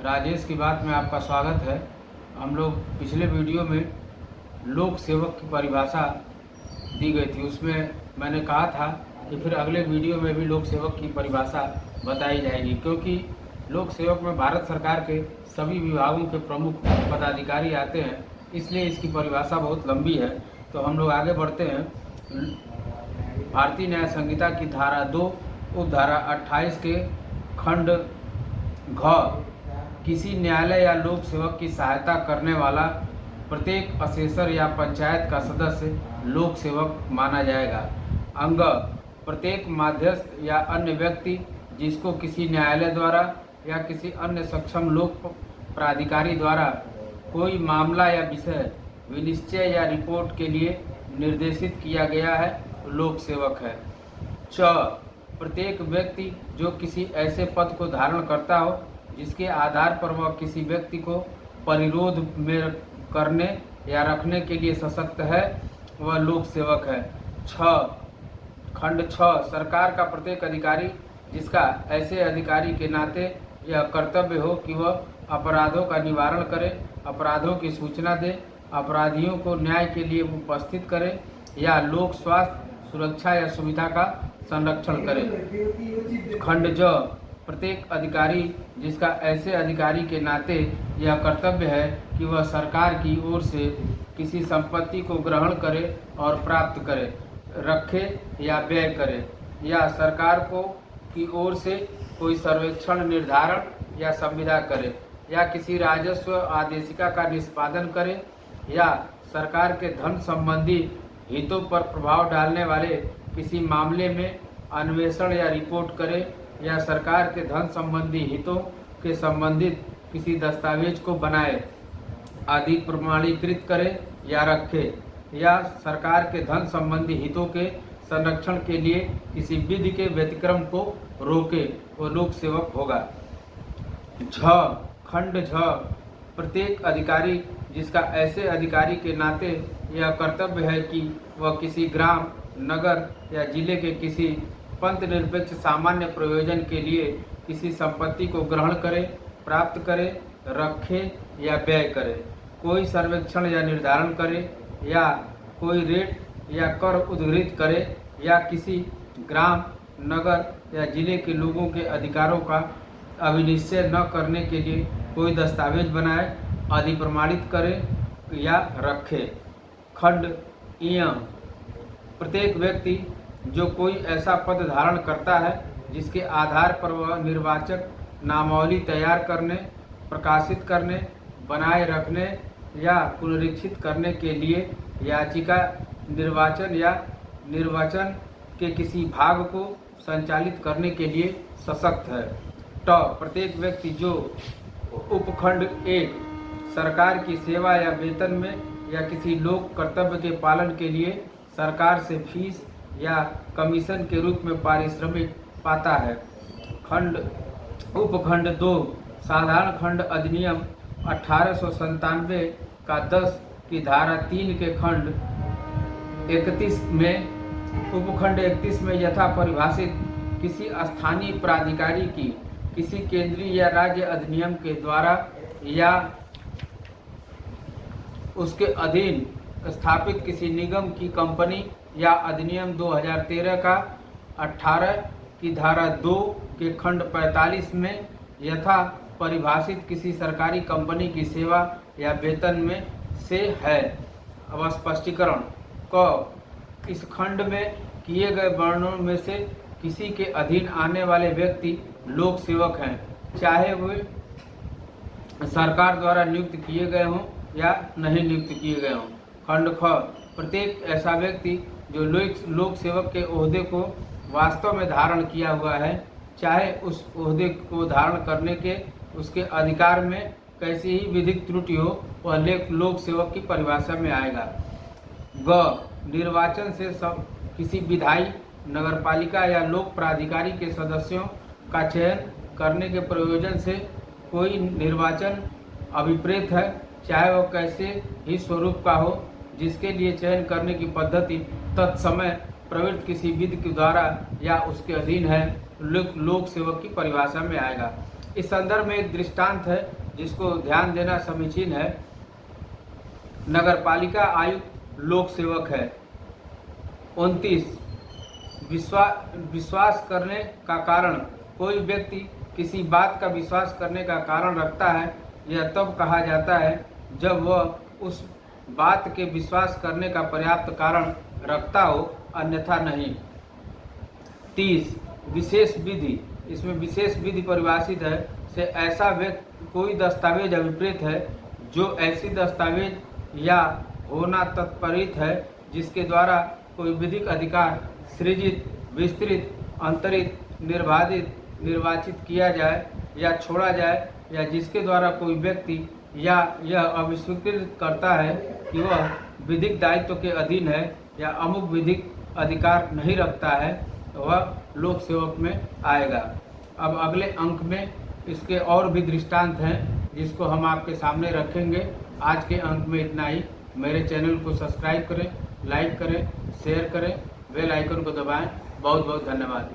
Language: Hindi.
राजेश की बात में आपका स्वागत है। हम लोग पिछले वीडियो में लोक सेवक की परिभाषा दी गई थी, उसमें मैंने कहा था कि फिर अगले वीडियो में भी लोक सेवक की परिभाषा बताई जाएगी, क्योंकि लोक सेवक में भारत सरकार के सभी विभागों के प्रमुख पदाधिकारी आते हैं, इसलिए इसकी परिभाषा बहुत लंबी है। तो हम लोग आगे बढ़ते हैं। भारतीय न्याय संहिता की धारा 2 उपधारा 28 के खंड घ किसी न्यायालय या लोक सेवक की सहायता करने वाला प्रत्येक असेसर या पंचायत का सदस्य लोक सेवक माना जाएगा। अंग प्रत्येक मध्यस्थ या अन्य व्यक्ति जिसको किसी न्यायालय द्वारा या किसी अन्य सक्षम लोक प्राधिकारी द्वारा कोई मामला या विषय विनिश्चय या रिपोर्ट के लिए निर्देशित किया गया है, लोक सेवक है। च प्रत्येक व्यक्ति जो किसी ऐसे पद को धारण करता हो जिसके आधार पर वह किसी व्यक्ति को परिरोध में करने या रखने के लिए सशक्त है, वह लोक सेवक है। खंड 6 सरकार का प्रत्येक अधिकारी जिसका ऐसे अधिकारी के नाते यह कर्तव्य हो कि वह अपराधों का निवारण करे, अपराधों की सूचना दे, अपराधियों को न्याय के लिए उपस्थित करे या लोक स्वास्थ्य सुरक्षा या सुविधा का संरक्षण करे। खंड ज प्रत्येक अधिकारी जिसका ऐसे अधिकारी के नाते यह कर्तव्य है कि वह सरकार की ओर से किसी संपत्ति को ग्रहण करे और प्राप्त करे, रखे या व्यय करे, या सरकार को की ओर से कोई सर्वेक्षण निर्धारण या संविदा करे, या किसी राजस्व आदेशिका का निष्पादन करे, या सरकार के धन संबंधी हितों पर प्रभाव डालने वाले किसी मामले में अन्वेषण या रिपोर्ट करे, या सरकार के धन संबंधी हितों के संबंधित किसी दस्तावेज को बनाए, आदि प्रमाणीकृत करे या रखे, या सरकार के धन संबंधी हितों के संरक्षण के लिए किसी विधि के व्यतिक्रम को रोके, वो लोक सेवक होगा। खंड झ प्रत्येक अधिकारी जिसका ऐसे अधिकारी के नाते यह कर्तव्य है कि वह किसी ग्राम, नगर या जिले के किसी पंथ निरपेक्ष सामान्य प्रयोजन के लिए किसी संपत्ति को ग्रहण करे, प्राप्त करे, रखे या व्यय करे, कोई सर्वेक्षण या निर्धारण करे, या कोई रेट या कर उद्धृत करे, या किसी ग्राम, नगर या जिले के लोगों के अधिकारों का अभिनिश्चय न करने के लिए कोई दस्तावेज बनाए, आदि प्रमाणित करे या रखे। खंड इं प्रत्येक व्यक्ति जो कोई ऐसा पद धारण करता है जिसके आधार पर वह निर्वाचक नामावली तैयार करने, प्रकाशित करने, बनाए रखने या पुनरीक्षित करने के लिए याचिका निर्वाचन या निर्वाचन के किसी भाग को संचालित करने के लिए सशक्त है। प्रत्येक व्यक्ति जो उपखंड 1 सरकार की सेवा या वेतन में या किसी लोक कर्तव्य के पालन के लिए सरकार से फीस या कमीशन के रूप में पारिश्रमिक पाता है। उपखंड 2 साधारण खंड अधिनियम 1897 का 10 की धारा 3 के खंड 31 में उपखंड 31 में यथा परिभाषित किसी स्थानीय प्राधिकारी की किसी केंद्रीय या राज्य अधिनियम के द्वारा या उसके अधीन स्थापित किसी निगम की कंपनी या अधिनियम 2013 का 18 की धारा 2 के खंड 45 में यथा परिभाषित किसी सरकारी कंपनी की सेवा या वेतन में से है। अब स्पष्टीकरण इस खंड में किए गए वर्णनों में से किसी के अधीन आने वाले व्यक्ति लोक सेवक हैं, चाहे वे सरकार द्वारा नियुक्त किए गए हों या नहीं नियुक्त किए गए हों। खंड ख प्रत्येक ऐसा व्यक्ति जो लोक सेवक के ओहदे को वास्तव में धारण किया हुआ है, चाहे उस ओहदे को धारण करने के उसके अधिकार में कैसी ही विधिक त्रुटि हो, वह लोक सेवक की परिभाषा में आएगा। निर्वाचन से किसी विधायी, नगरपालिका या लोक प्राधिकारी के सदस्यों का चयन करने के प्रयोजन से कोई निर्वाचन अभिप्रेत है, चाहे वह कैसे ही स्वरूप का हो, जिसके लिए चयन करने की पद्धति तत्समय प्रवृत्त किसी विधि के द्वारा या उसके अधीन है, लोक सेवक की परिभाषा में आएगा। इस संदर्भ में एक दृष्टांत है जिसको ध्यान देना समीचीन है। नगरपालिका आयुक्त लोक सेवक है। 29 विश्वास करने का कारण। कोई व्यक्ति किसी बात का विश्वास करने का कारण रखता है, यह तब कहा जाता है जब वह उस बात के विश्वास करने का पर्याप्त कारण रखता हो, अन्यथा नहीं। 30 विशेष विधि। इसमें विशेष विधि परिभाषित है से ऐसा व्यक्ति कोई दस्तावेज अभिप्रेत है जो ऐसी दस्तावेज या होना तत्परित है जिसके द्वारा कोई विधिक अधिकार सृजित, विस्तृत, अंतरित, निर्वाचित किया जाए या छोड़ा जाए, या जिसके द्वारा कोई व्यक्ति या यह अविस्वीकृत करता है कि वह विधिक दायित्व के अधीन है या अमुक विधिक अधिकार नहीं रखता है, वह लोक सेवक में आएगा। अब अगले अंक में इसके और भी दृष्टांत हैं जिसको हम आपके सामने रखेंगे। आज के अंक में इतना ही। मेरे चैनल को सब्सक्राइब करें, लाइक करें, शेयर करें, बेल आइकन को दबाएं। बहुत बहुत धन्यवाद।